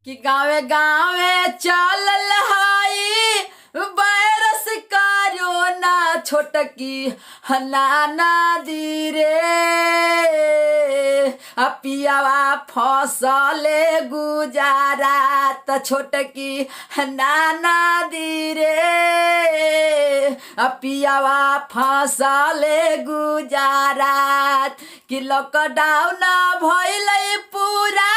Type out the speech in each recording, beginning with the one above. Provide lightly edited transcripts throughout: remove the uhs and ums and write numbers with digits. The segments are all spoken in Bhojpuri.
कि गावे गावे चलल हाई वायरस कोरोना छोटकी हनाना दी रे पियावा फसले गुजारात छोटकी हनाना दी रे पियावा फसले गुजारात कि लॉकडाउन भइलै पूरा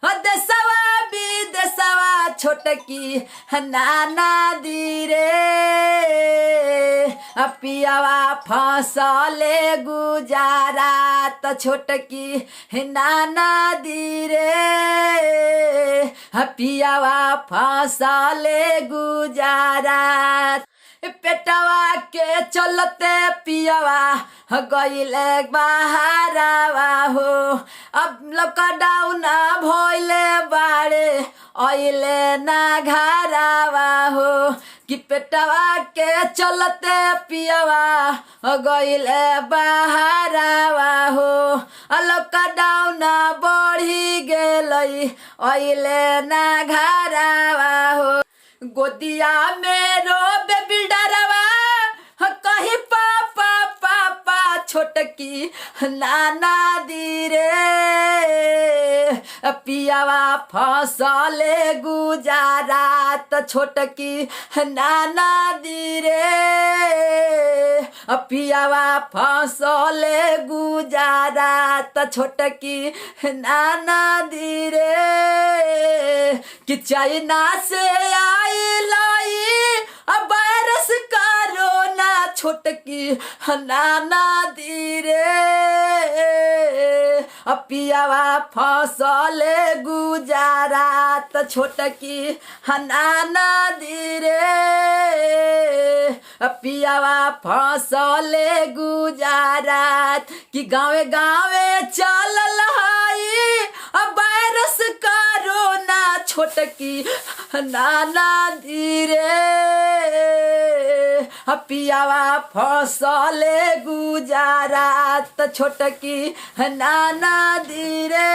देशवा विदेशवा छोटकी नाना दी रे पियावा फसले गुजारात छोटकी नाना दी रे पियावा फसले गुजारात पेटवा के चलते पियावा गईले बहारावा हो अब लॉकडाउन भइले बाड़े अइले ना घरावा हो कि पेटवा के चलते पियावा गईले बहारावा हो लॉकडाउन बढ़ी गेलै अइले ना घरावा हो गोदिया में रोबे बिल्डरवा कहीं पापा पापा छोटकी नाना दी रे पियावा फसले गुजारात छोटकी नाना दी रे पियावा फसले गुजारात छोटकी नाना दी रे कि चाइना से आई लाई वायरस कोरोना छोटकी नाना दी रे पियावा फसले गुजारात छोटकी नाना दी रे पियावा फसले गुजारात कि गावे गावे चलल हाई वायरस कोरोना छोटकी नाना दी रे पियावा फसले गुजारात छोटकी नाना दी रे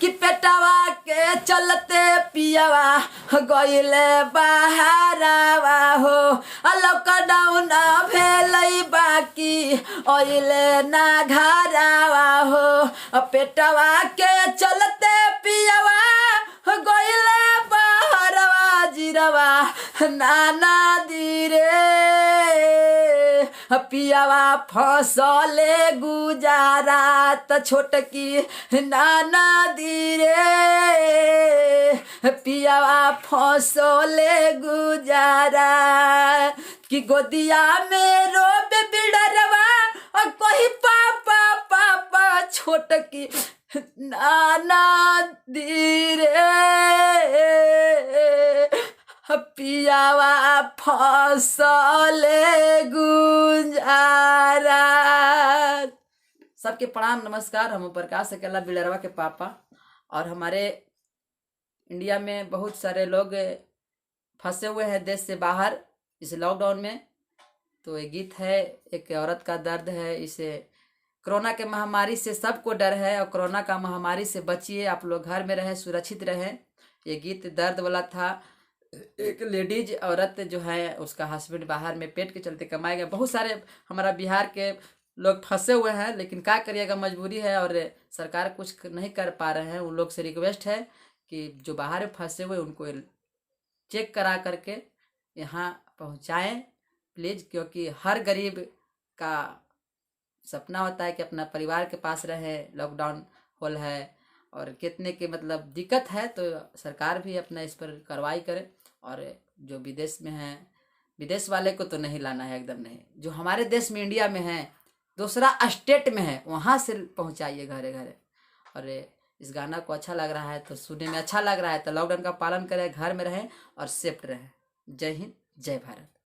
कि पेटवा के चलते पियावा गईले बहारावा हो लॉकडाउन भेलै बाकी अइले ना घरावा हो पेटवा के चलते पियावा गईले बहारावा जीरवा नाना दी रे पियावा फसले गुजारात छोटकी नाना दी रे पियावा फसले गुजारात कि गोदिया में रोबे बिल्डरवा कहीं पापा पापा छोटकी नाना दी रे पियावा फसले गुजारात। सबके प्रणाम नमस्कार। हम प्रकाश अकेला बिलरवा के पापा और हमारे इंडिया में बहुत सारे लोग फंसे हुए हैं देश से बाहर इस लॉकडाउन में। तो ये गीत है, एक औरत का दर्द है। इसे कोरोना के महामारी से सबको डर है और कोरोना का महामारी से बचिए, आप लोग घर में रहें, सुरक्षित रहें। ये गीत दर्द वाला था। एक लेडीज औरत जो है उसका हस्बैंड बाहर में पेट के चलते कमाएगा। बहुत सारे हमारा बिहार के लोग फंसे हुए हैं, लेकिन क्या करिएगा, मजबूरी है और सरकार कुछ नहीं कर पा रहे हैं। उन लोग से रिक्वेस्ट है कि जो बाहर फंसे हुए उनको चेक करा करके यहाँ पहुँचाएँ प्लीज़, क्योंकि हर गरीब का सपना होता है कि अपना परिवार के पास रहे। लॉकडाउन होल है और कितने के मतलब दिक्कत है, तो सरकार भी अपना इस पर कार्रवाई करे। और जो विदेश में हैं, विदेश वाले को तो नहीं लाना है, एकदम नहीं। जो हमारे देश में इंडिया में है, दूसरा स्टेट में है, वहाँ से पहुँचाइए घरे घरे। और इस गाना को अच्छा लग रहा है तो सुनने में अच्छा लग रहा है तो लॉकडाउन का पालन करें, घर में रहें और सेफ्ट रहें। जय हिंद, जय भारत।